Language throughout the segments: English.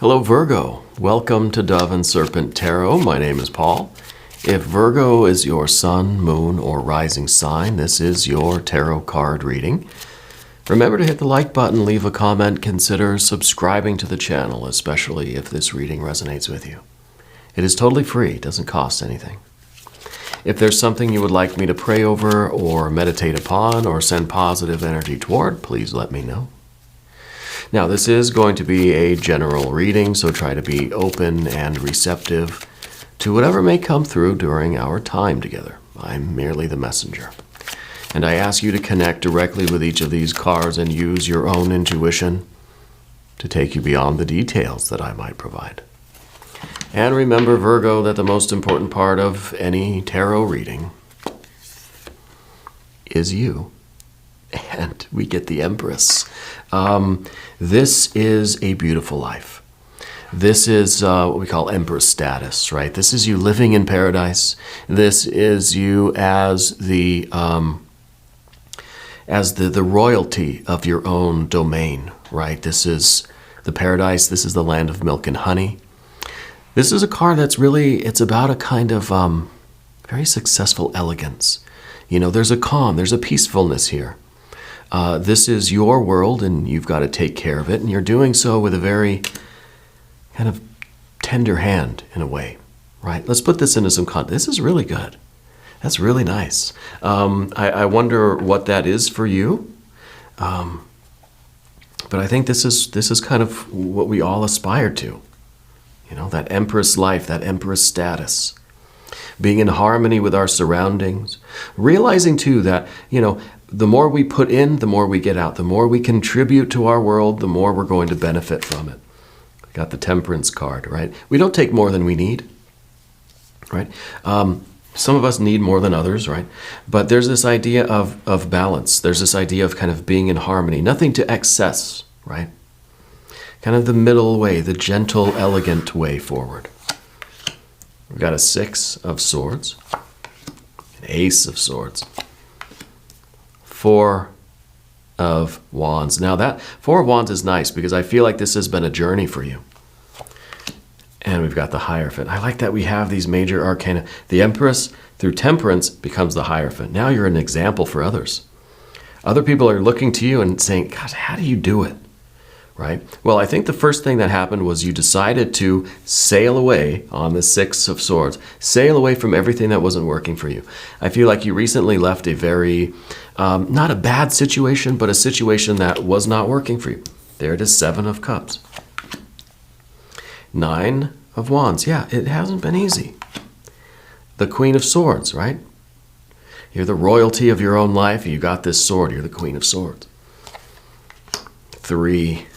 Hello Virgo, welcome to Dove and Serpent Tarot. My name is Paul. If Virgo is your sun, moon, or rising sign, this is your tarot card reading. Remember to hit the like button, leave a comment, consider subscribing to the channel, especially if this reading resonates with you. It is totally free, it doesn't cost anything. If there's something you would like me to pray over or meditate upon or send positive energy toward, please let me know. Now, this is going to be a general reading, so try to be open and receptive to whatever may come through during our time together. I'm merely the messenger. And I ask you to connect directly with each of these cards and use your own intuition to take you beyond the details that I might provide. And remember, Virgo, that the most important part of any tarot reading is you. And we get the Empress. This is a beautiful life. This is what we call Empress status, right? This is you living in paradise. This is you as the royalty of your own domain, right? This is the paradise. This is the land of milk and honey. This is a card that's really, it's about a kind of very successful elegance. You know, there's a calm, there's a peacefulness here. This is your world, and you've got to take care of it, and you're doing so with a very kind of tender hand in a way, right? Let's put this into some context. This is really good. That's really nice. I wonder what that is for you, but I think this is kind of what we all aspire to. You know, that Empress life, that Empress status. Being in harmony with our surroundings. Realizing, too, that, you know, the more we put in, the more we get out. The more we contribute to our world, the more we're going to benefit from it. Got the Temperance card, right? We don't take more than we need, right? Some of us need more than others, right? But there's this idea of balance. There's this idea of kind of being in harmony. Nothing to excess, right? Kind of the middle way, the gentle, elegant way forward. We've got a Six of Swords, an Ace of Swords, Four of Wands. Now that Four of Wands is nice because I feel like this has been a journey for you. And we've got the Hierophant. I like that we have these major arcana. The Empress, through Temperance, becomes the Hierophant. Now you're an example for others. Other people are looking to you and saying, God, how do you do it? Right? Well, I think the first thing that happened was you decided to sail away on the Six of Swords. Sail away from everything that wasn't working for you. I feel like you recently left a very, not a bad situation, but a situation that was not working for you. There it is, Seven of Cups. Nine of Wands. Yeah, it hasn't been easy. The Queen of Swords, right? You're the royalty of your own life. You got this sword. You're the Queen of Swords. Three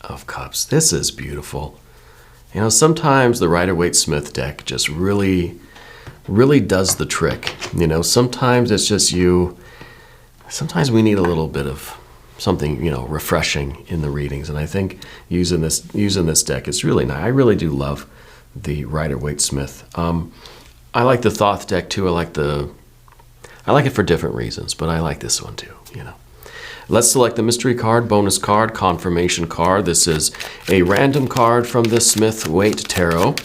of Cups. This is beautiful. You know, sometimes the Rider-Waite-Smith deck just really does the trick. You know, sometimes it's just you. Sometimes we need a little bit of something, you know, refreshing in the readings. And I think using this deck, it's really nice. I really do love the Rider-Waite-Smith. I like the Thoth deck too. I like it for different reasons, but I like this one too, you know. Let's select the mystery card, bonus card, confirmation card. This is a random card from the Smith-Waite Tarot.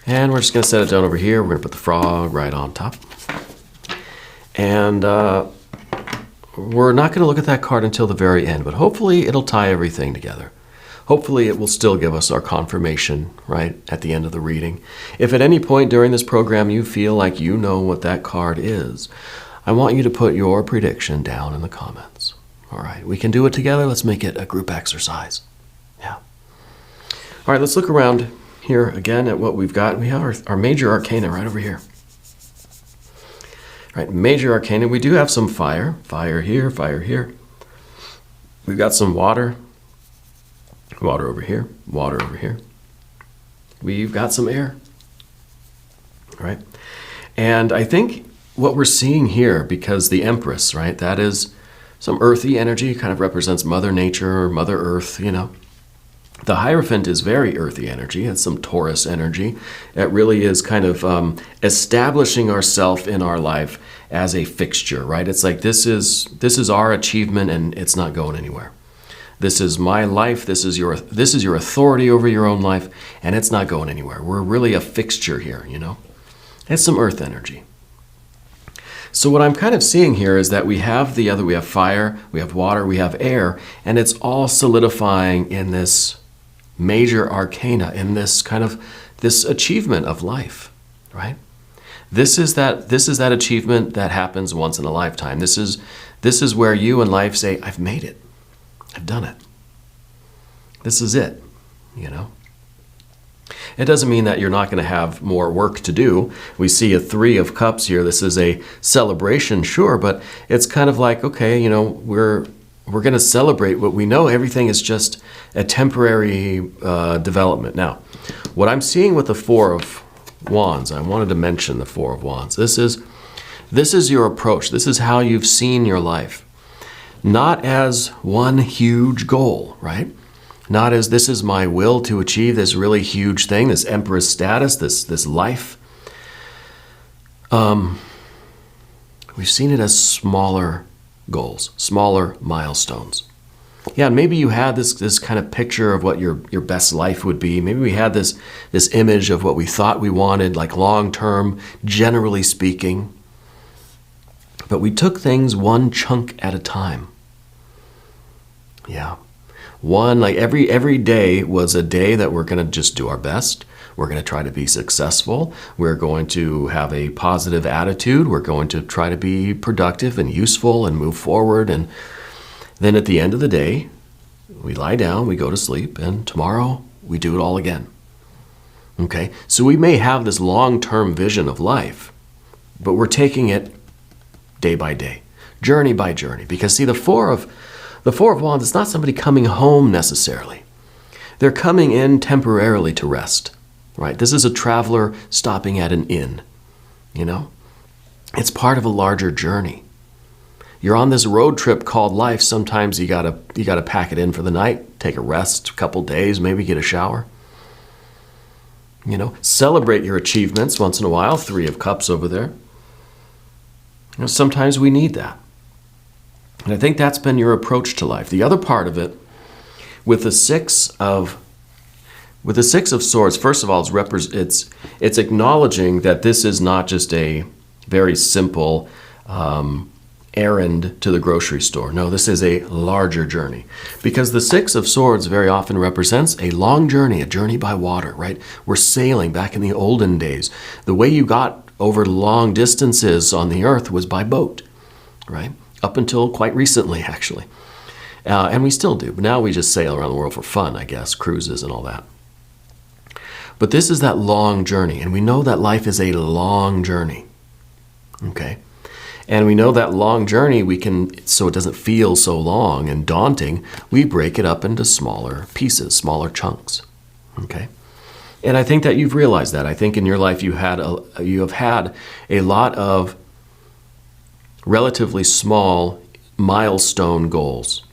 And we're just going to set it down over here. We're going to put the frog right on top. And we're not going to look at that card until the very end, but hopefully it'll tie everything together. Hopefully it will still give us our confirmation, right, at the end of the reading. If at any point during this program you feel like you know what that card is, I want you to put your prediction down in the comments. All right, we can do it together. Let's make it a group exercise. Yeah. All right, let's look around here again at what we've got. We have our major arcana right over here. All right, major arcana. We do have some fire. Fire here, fire here. We've got some water. Water over here, water over here. We've got some air. All right. And I think what we're seeing here, because the Empress, right, that is some earthy energy, kind of represents Mother Nature or Mother Earth, you know. The Hierophant is very earthy energy. It's some Taurus energy. It really is kind of establishing ourselves in our life as a fixture, right? It's like this is our achievement and it's not going anywhere. This is my life. This is your authority over your own life, and it's not going anywhere. We're really a fixture here, you know. It's some earth energy. So what I'm kind of seeing here is that we have we have fire, we have water, we have air, and it's all solidifying in this major arcana, in this kind of this achievement of life, right? This is that achievement that happens once in a lifetime. This is where you in life say, I've made it. I've done it. This is it, you know. It doesn't mean that you're not going to have more work to do. We see a 3 of Cups here. This is a celebration, sure, but it's kind of like, okay, you know, we're going to celebrate what we know. Everything is just a temporary development. Now, what I'm seeing with the 4 of Wands, I wanted to mention the 4 of Wands. This is your approach. This is how you've seen your life. Not as one huge goal, right? Not as this is my will to achieve this really huge thing, this empress status, this life. We've seen it as smaller goals, smaller milestones. Yeah, and maybe you had this kind of picture of what your best life would be. Maybe we had this image of what we thought we wanted, like long term, generally speaking. But we took things one chunk at a time. Yeah. One, like every day was a day that we're going to just do our best. We're going to try to be successful. We're going to have a positive attitude. We're going to try to be productive and useful and move forward. And then at the end of the day, we lie down, we go to sleep, and tomorrow we do it all again. Okay? So we may have this long-term vision of life, but we're taking it day by day, journey by journey. Because see, the four of Wands, it's not somebody coming home necessarily. They're coming in temporarily to rest, right? This is a traveler stopping at an inn, you know? It's part of a larger journey. You're on this road trip called life. Sometimes you gotta pack it in for the night, take a rest, a couple days, maybe get a shower. You know, celebrate your achievements once in a while. 3 of Cups over there. You know, sometimes we need that. And I think that's been your approach to life. The other part of it, with the 6 of Swords, first of all, it's acknowledging that this is not just a very simple errand to the grocery store. No, this is a larger journey. Because the 6 of Swords very often represents a long journey, a journey by water, right? We're sailing back in the olden days. The way you got over long distances on the earth was by boat, right? Up until quite recently, actually. And we still do. But now we just sail around the world for fun, I guess, cruises and all that. But this is that long journey. And we know that life is a long journey. Okay? And we know that long journey, so it doesn't feel so long and daunting, we break it up into smaller pieces, smaller chunks. Okay? And I think that you've realized that. I think in your life you have had a lot of relatively small milestone goals.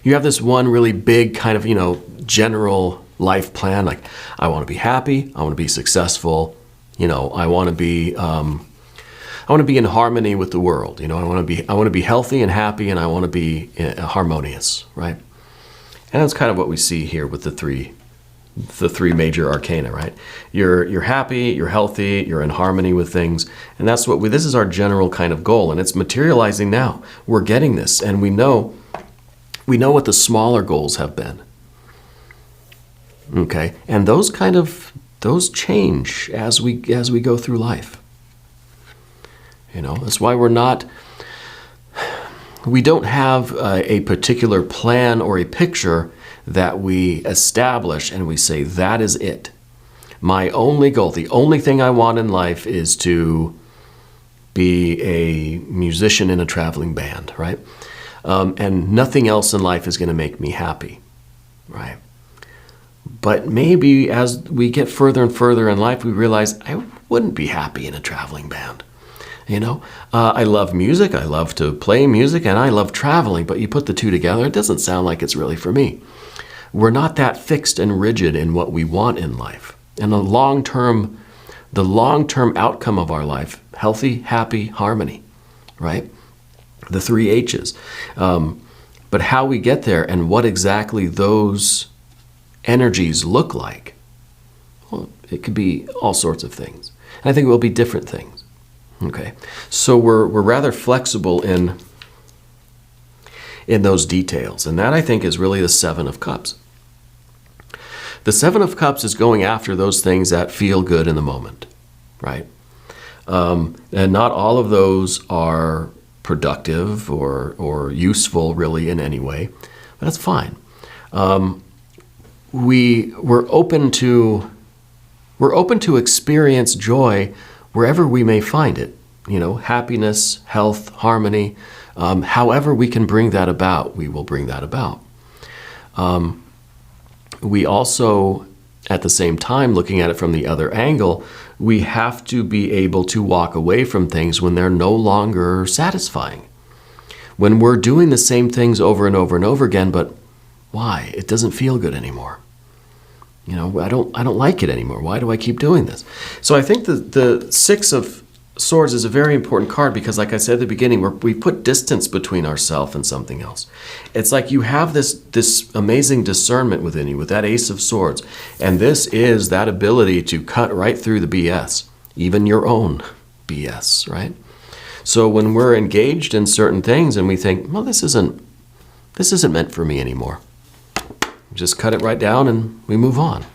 You have this one really big kind of, you know, general life plan, like I want to be happy, I want to be successful, you know, I want to be in harmony with the world, you know, I want to be healthy and happy, and I want to be harmonious, right? And that's kind of what we see here with the three major arcana, right? You're happy, you're healthy, you're in harmony with things, and that's this is our general kind of goal, and it's materializing now. We're getting this, and we know what the smaller goals have been. Okay, and those change as we go through life. You know, that's why we don't have a particular plan or a picture that we establish and we say, that is it. My only goal, the only thing I want in life is to be a musician in a traveling band, right? And nothing else in life is going to make me happy, right? But maybe as we get further and further in life, we realize I wouldn't be happy in a traveling band. You know, I love music, I love to play music, and I love traveling, but you put the two together, it doesn't sound like it's really for me. We're not that fixed and rigid in what we want in life. And the long-term outcome of our life, healthy, happy, harmony, right? The 3 H's. But how we get there and what exactly those energies look like, well, it could be all sorts of things. And I think it will be different things. Okay, so we're rather flexible in those details. And that, I think, is really the Seven of Cups. The Seven of Cups is going after those things that feel good in the moment, right? And not all of those are productive or useful really in any way, but that's fine. We're open to experience joy wherever we may find it. You know, happiness, health, harmony. However we can bring that about, we will bring that about. We also, at the same time, looking at it from the other angle, we have to be able to walk away from things when they're no longer satisfying. When we're doing the same things over and over and over again, but why? It doesn't feel good anymore. You know, I don't like it anymore. Why do I keep doing this? So I think the Six of Swords is a very important card because, like I said at the beginning, we put distance between ourselves and something else. It's like you have this amazing discernment within you with that Ace of Swords, and this is that ability to cut right through the BS, even your own BS, right? So when we're engaged in certain things and we think, well, this isn't meant for me anymore, just cut it right down and we move on.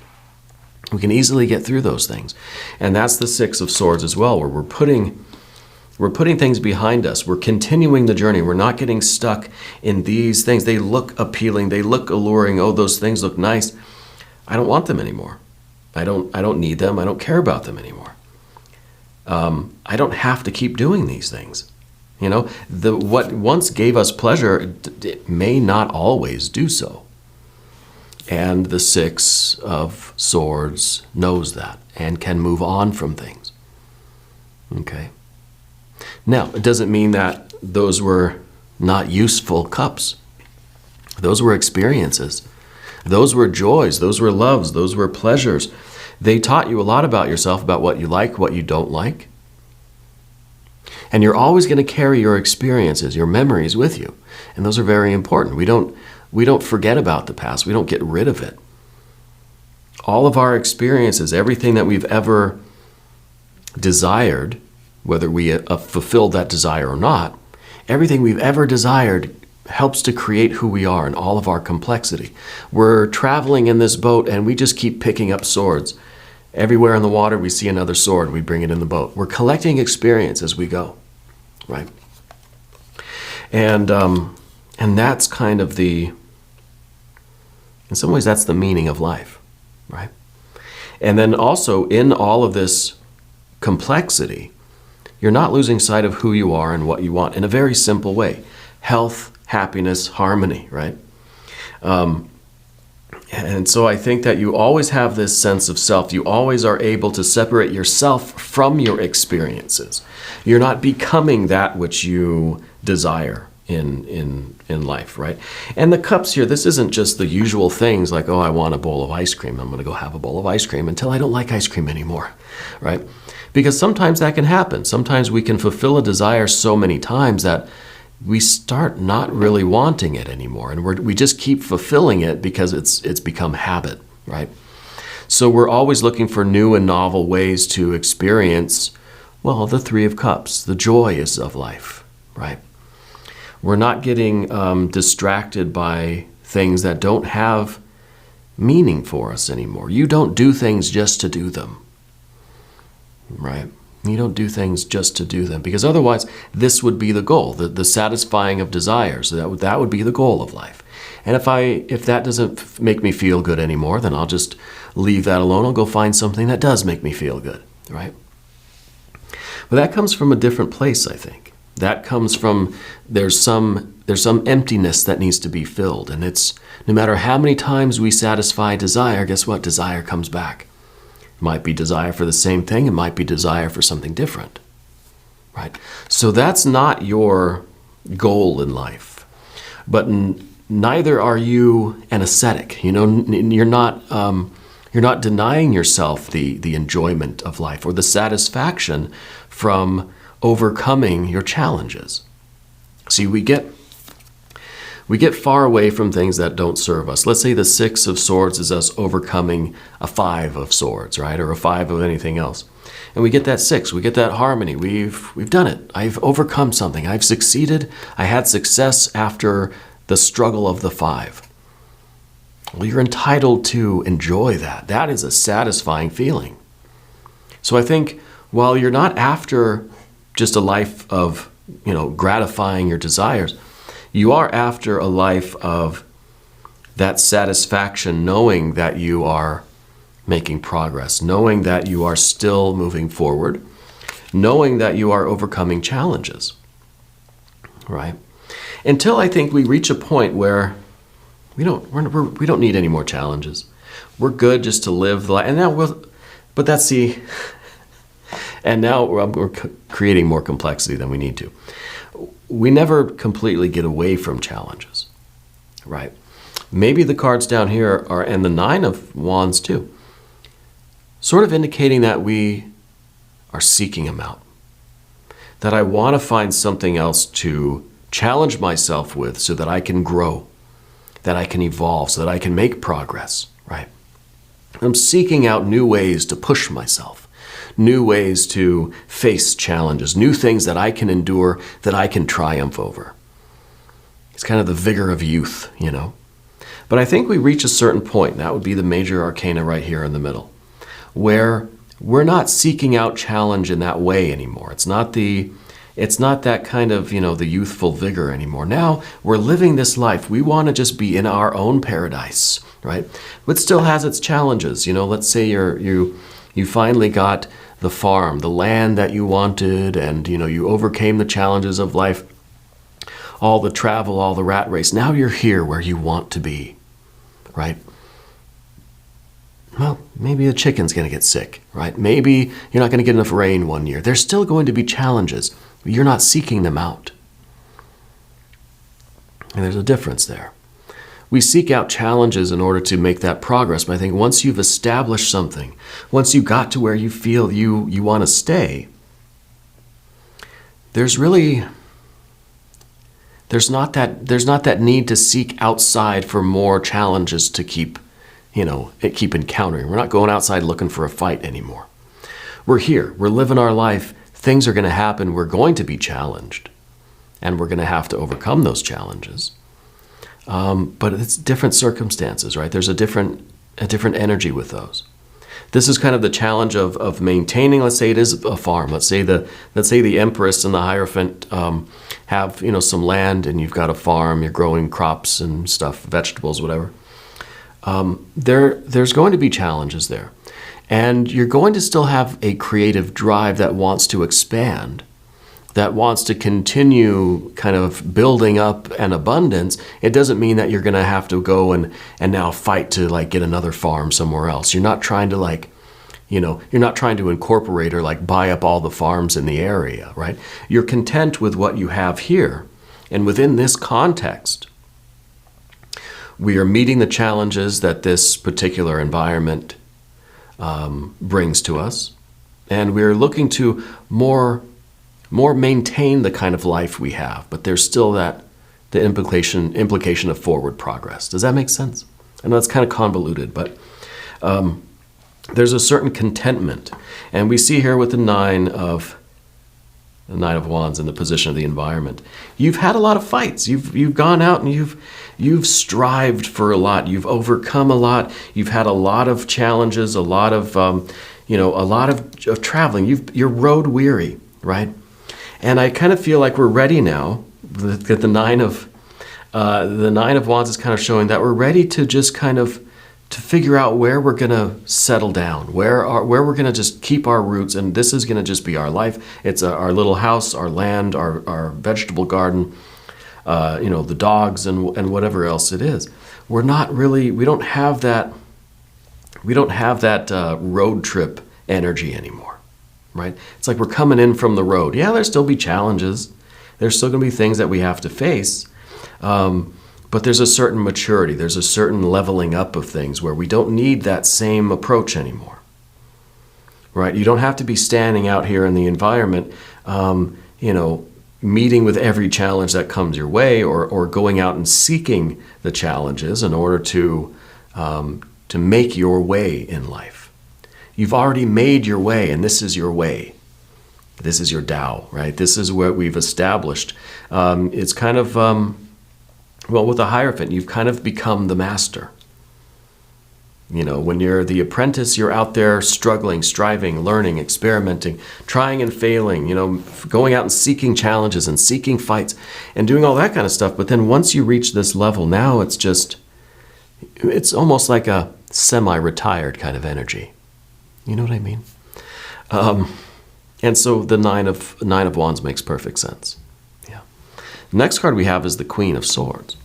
We can easily get through those things. And that's the Six of Swords as well, where we're putting things behind us. We're continuing the journey. We're not getting stuck in these things. They look appealing. They look alluring. Oh, those things look nice. I don't want them anymore. I don't need them. I don't care about them anymore. I don't have to keep doing these things. You know, what once gave us pleasure, it may not always do so. And the Six of Swords knows that and can move on from things. Okay. Now, it doesn't mean that those were not useful cups. Those were experiences. Those were joys. Those were loves. Those were pleasures. They taught you a lot about yourself, about what you like, what you don't like. And you're always going to carry your experiences, your memories with you. And those are very important. We don't forget about the past. We don't get rid of it. All of our experiences, everything that we've ever desired, whether we fulfilled that desire or not, everything we've ever desired helps to create who we are and all of our complexity. We're traveling in this boat and we just keep picking up swords. Everywhere in the water we see another sword, we bring it in the boat. We're collecting experience as we go, right? And that's kind of in some ways, that's the meaning of life, right? And then also in all of this complexity, you're not losing sight of who you are and what you want in a very simple way. Health, happiness, harmony, right? And so I think that you always have this sense of self. You always are able to separate yourself from your experiences. You're not becoming that which you desire in life, right? And the cups here, this isn't just the usual things like, oh, I want a bowl of ice cream. I'm going to go have a bowl of ice cream until I don't like ice cream anymore, right? Because sometimes that can happen. Sometimes we can fulfill a desire so many times that we start not really wanting it anymore. And we just keep fulfilling it because it's become habit, right? So we're always looking for new and novel ways to experience, well, the Three of Cups, the joys of life, right? We're not getting distracted by things that don't have meaning for us anymore. You don't do things just to do them, right? You don't do things just to do them, because otherwise this would be the goal, the satisfying of desires. That would be the goal of life. And if that doesn't make me feel good anymore, then I'll just leave that alone. I'll go find something that does make me feel good, right? But that comes from a different place, I think. That comes from there's some emptiness that needs to be filled, and it's no matter how many times we satisfy desire, guess what? Desire comes back. It might be desire for the same thing. It might be desire for something different, right? So that's not your goal in life, but neither are you an ascetic. You know, you're not denying yourself the enjoyment of life or the satisfaction from overcoming your challenges. See, we get We get far away from things that don't serve us. Let's say the 6 of swords is us overcoming a 5 of swords, right? Or a 5 of anything else. And we get that 6, we get that harmony. We've done it. I've overcome something. I've succeeded. I had success after the struggle of the 5. Well, you're entitled to enjoy that. That is a satisfying feeling. So I think while you're not after just a life of, gratifying your desires, you are after a life of that satisfaction, knowing that you are making progress, knowing that you are still moving forward, knowing that you are overcoming challenges, right? Until I think we reach a point where we don't need any more challenges. We're good just to live the life. And now we're creating more complexity than we need to. We never completely get away from challenges, right? Maybe the cards down here are, and the 9 of Wands too, sort of indicating that we are seeking them out. That I want to find something else to challenge myself with so that I can grow, that I can evolve, so that I can make progress, right? I'm seeking out new ways to push myself, new ways to face challenges, new things that I can endure, that I can triumph over. It's kind of the vigor of youth, But I think we reach a certain point, and that would be the major arcana right here in the middle, where we're not seeking out challenge in that way anymore. It's not that kind of, the youthful vigor anymore. Now we're living this life. We want to just be in our own paradise, right? But still has its challenges. Let's say you finally got the farm, the land that you wanted, and you overcame the challenges of life, all the travel, all the rat race. Now you're here where you want to be, right? Well, maybe the chicken's going to get sick, right? Maybe you're not going to get enough rain one year. There's still going to be challenges. You're not seeking them out. And there's a difference there. We seek out challenges in order to make that progress. But I think once you've established something, once you got to where you feel you want to stay, there's not that need to seek outside for more challenges to keep encountering. We're not going outside looking for a fight anymore. We're here. We're living our life. Things are going to happen. We're going to be challenged. And we're going to have to overcome those challenges. But it's different circumstances, right? There's a different energy with those. This is kind of the challenge of maintaining. Let's say it is a farm. Let's say the Empress and the Hierophant have some land, and you've got a farm. You're growing crops and stuff, vegetables, whatever. There's going to be challenges there. And you're going to still have a creative drive that wants to expand, that wants to continue kind of building up an abundance. It doesn't mean that you're going to have to go and now fight to get another farm somewhere else. You're not trying to you're not trying to incorporate or buy up all the farms in the area, right? You're content with what you have here. And within this context, we are meeting the challenges that this particular environment brings to us, and we're looking to more maintain the kind of life we have, but there's still the implication of forward progress. Does that make sense? I know it's kind of convoluted, but there's a certain contentment, and we see here with the Nine of Wands in the position of the environment. You've had a lot of fights. You've gone out and you've strived for a lot. You've overcome a lot. You've had a lot of challenges, a lot of traveling. You're road weary, right? And I kind of feel like we're ready now. That the Nine of Wands is kind of showing that we're ready to just kind of to figure out where we're going to settle down, where we're going to just keep our roots, and this is going to just be our life. It's our little house, our land, our vegetable garden, the dogs and whatever else it is. We don't have that road trip energy anymore, right? It's like we're coming in from the road. Yeah, there'll still be challenges. There's still going to be things that we have to face. But there's a certain maturity, there's a certain leveling up of things where we don't need that same approach anymore, right? You don't have to be standing out here in the environment, meeting with every challenge that comes your way, or going out and seeking the challenges in order to make your way in life. You've already made your way, and this is your way. This is your Tao, right? This is what we've established. It's kind of, well, with a Hierophant, you've kind of become the master. You know, when you're the apprentice, you're out there struggling, striving, learning, experimenting, trying and failing, you know, going out and seeking challenges and seeking fights and doing all that kind of stuff. But then once you reach this level, now it's almost like a semi-retired kind of energy. You know what I mean? And so the Nine of Wands makes perfect sense. Yeah. The next card we have is the Queen of Swords.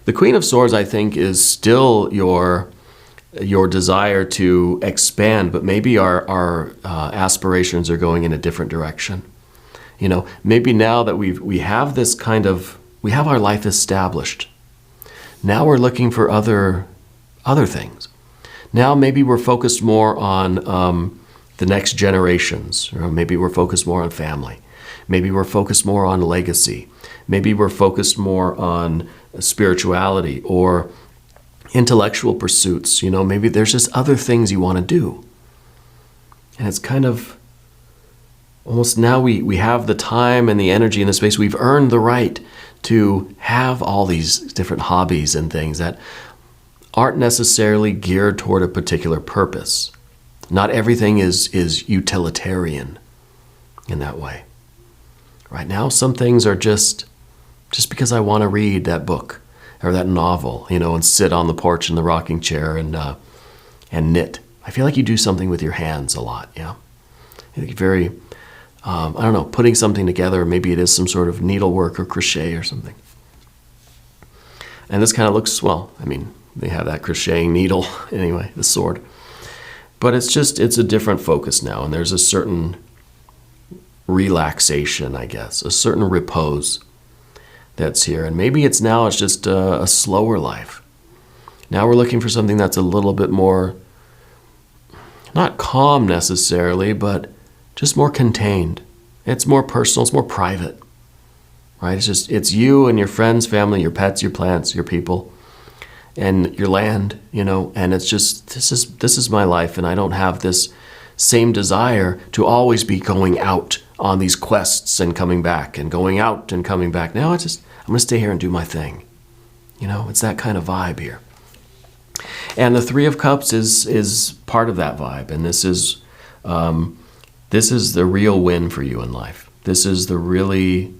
The Queen of Swords, I think, is still your desire to expand, but maybe our aspirations are going in a different direction. You know, maybe now that we have this kind of, we have our life established. Now we're looking for other things. Now maybe we're focused more on the next generations, or maybe we're focused more on family. Maybe we're focused more on legacy. Maybe we're focused more on spirituality or intellectual pursuits. You know, maybe there's just other things you want to do. And it's kind of almost now we have the time and the energy and the space. We've earned the right to have all these different hobbies and things that aren't necessarily geared toward a particular purpose. Not everything is utilitarian in that way. Right now, some things are just because I want to read that book or that novel, you know, and sit on the porch in the rocking chair and knit. I feel like you do something with your hands a lot, yeah. Very, I don't know, putting something together. Maybe it is some sort of needlework or crochet or something. And this kind of looks, well, I mean, they have that crocheting needle anyway, the sword. But it's a different focus now, and there's a certain relaxation, I guess, a certain repose that's here. And maybe it's just a slower life. Now we're looking for something that's a little bit more, not calm necessarily, but just more contained. It's more personal, it's more private, right? It's you and your friends, family, your pets, your plants, your people, and your land, you know, and it's just, this is my life, and I don't have this same desire to always be going out on these quests and coming back and going out and coming back. Now I'm going to stay here and do my thing. You know, it's that kind of vibe here. And the Three of Cups is part of that vibe, and this is the real win for you in life. This is the really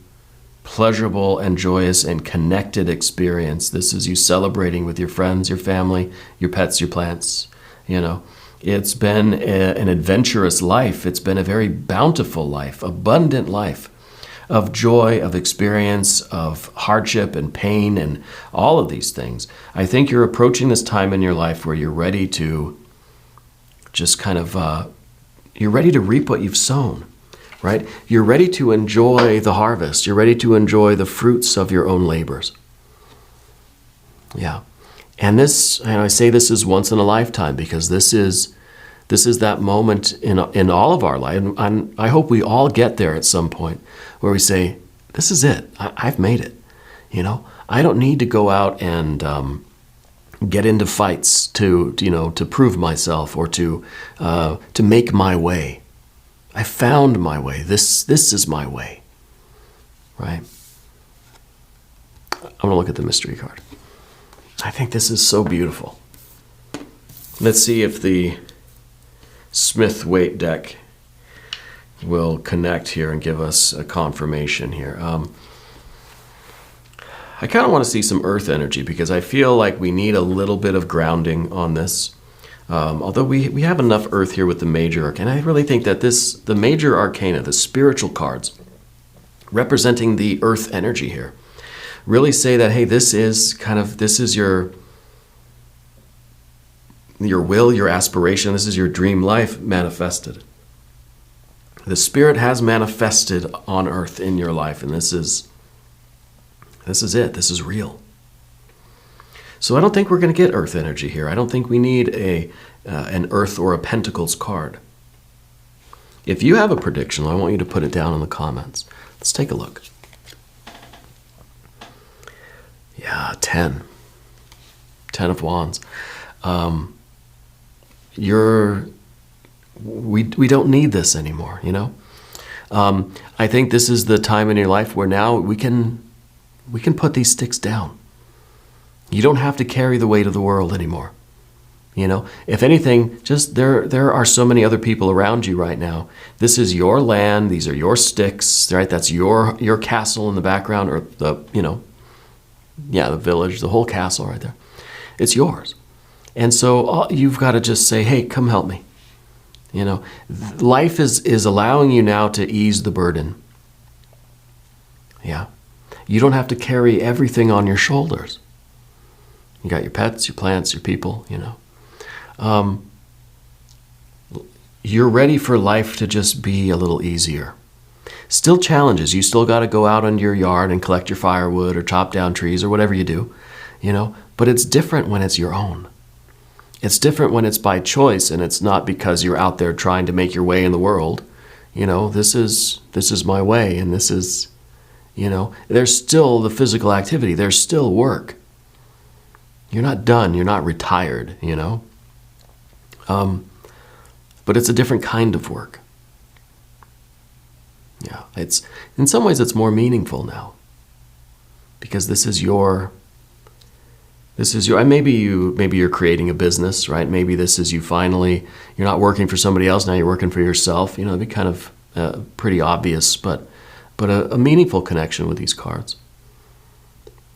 pleasurable and joyous and connected experience. This is you celebrating with your friends, your family, your pets, your plants. You know, it's been an adventurous life. It's been a very bountiful life, abundant life of joy, of experience, of hardship and pain and all of these things. I think you're approaching this time in your life where you're ready to just kind of, you're ready to reap what you've sown. Right? You're ready to enjoy the harvest. You're ready to enjoy the fruits of your own labors. Yeah. And I say this is once in a lifetime, because this is that moment in all of our life. And I hope we all get there at some point where we say, this is it. I've made it. You know, I don't need to go out and get into fights to prove myself or to make my way. I found my way. This is my way, right? I'm going to look at the mystery card. I think this is so beautiful. Let's see if the Smith-Waite deck will connect here and give us a confirmation here. I kind of want to see some earth energy, because I feel like we need a little bit of grounding on this. Although we have enough earth here with the major arcana, I really think that the major arcana, the spiritual cards, representing the earth energy here, really say that, hey, this is your will, your aspiration, this is your dream life manifested. The Spirit has manifested on earth in your life, and this is it. This is real. So I don't think we're going to get earth energy here. I don't think we need an earth or a pentacles card. If you have a prediction, I want you to put it down in the comments. Let's take a look. Yeah, 10. 10 of Wands. We don't need this anymore, you know? I think this is the time in your life where now we can put these sticks down. You don't have to carry the weight of the world anymore. You know, if anything, just there are so many other people around you right now. This is your land. These are your sticks, right? That's your castle in the background, or the village, the whole castle right there. It's yours. And so you've got to just say, hey, come help me. You know, life is allowing you now to ease the burden. Yeah. You don't have to carry everything on your shoulders. You got your pets, your plants, your people, you know. You're ready for life to just be a little easier. Still challenges. You still got to go out into your yard and collect your firewood or chop down trees or whatever you do, you know. But it's different when it's your own. It's different when it's by choice and it's not because you're out there trying to make your way in the world. You know, this is my way, and this is, you know, there's still the physical activity. There's still work. You're not done. You're not retired, you know. But it's a different kind of work. Yeah, it's in some ways it's more meaningful now, because this is your, and maybe you're creating a business, right? Maybe this is you finally, you're not working for somebody else, now you're working for yourself. You know, it'd be kind of pretty obvious, but a meaningful connection with these cards.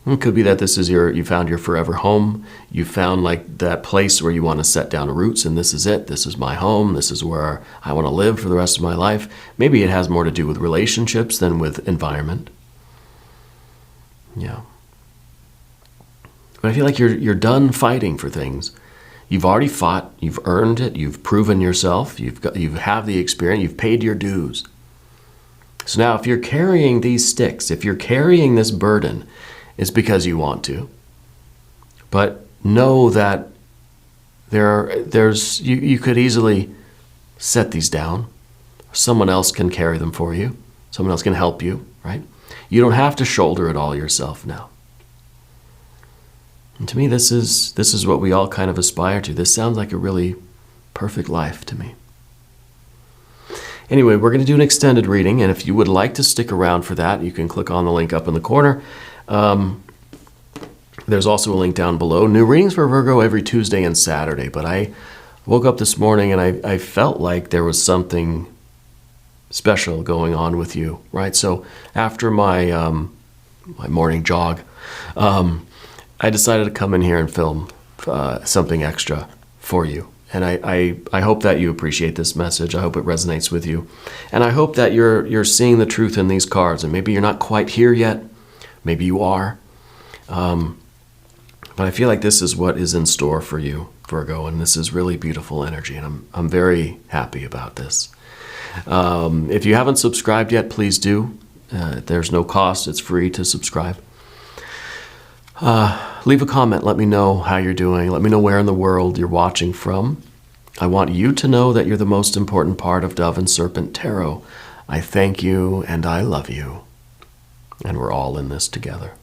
It could be that this is you found your forever home. You found like that place where you want to set down roots, and this is it. This is my home. This is where I want to live for the rest of my life. Maybe it has more to do with relationships than with environment. Yeah. But I feel like you're done fighting for things. You've already fought. You've earned it. You've proven yourself. You have the experience. You've paid your dues. So now if you're carrying these sticks, if you're carrying this burden, it's because you want to. But know that you could easily set these down. Someone else can carry them for you. Someone else can help you, right? You don't have to shoulder it all yourself now. And to me, this is what we all kind of aspire to. This sounds like a really perfect life to me. Anyway, we're going to do an extended reading, and if you would like to stick around for that, you can click on the link up in the corner. There's also a link down below. New readings for Virgo every Tuesday and Saturday, but I woke up this morning and I felt like there was something special going on with you, right? So after my morning jog, I decided to come in here and film something extra for you. And I hope that you appreciate this message. I hope it resonates with you. And I hope that you're seeing the truth in these cards. And maybe you're not quite here yet. Maybe you are. But I feel like this is what is in store for you, Virgo. And this is really beautiful energy. And I'm very happy about this. If you haven't subscribed yet, please do. There's no cost. It's free to subscribe. Leave a comment. Let me know how you're doing. Let me know where in the world you're watching from. I want you to know that you're the most important part of Dove and Serpent Tarot. I thank you and I love you. And we're all in this together.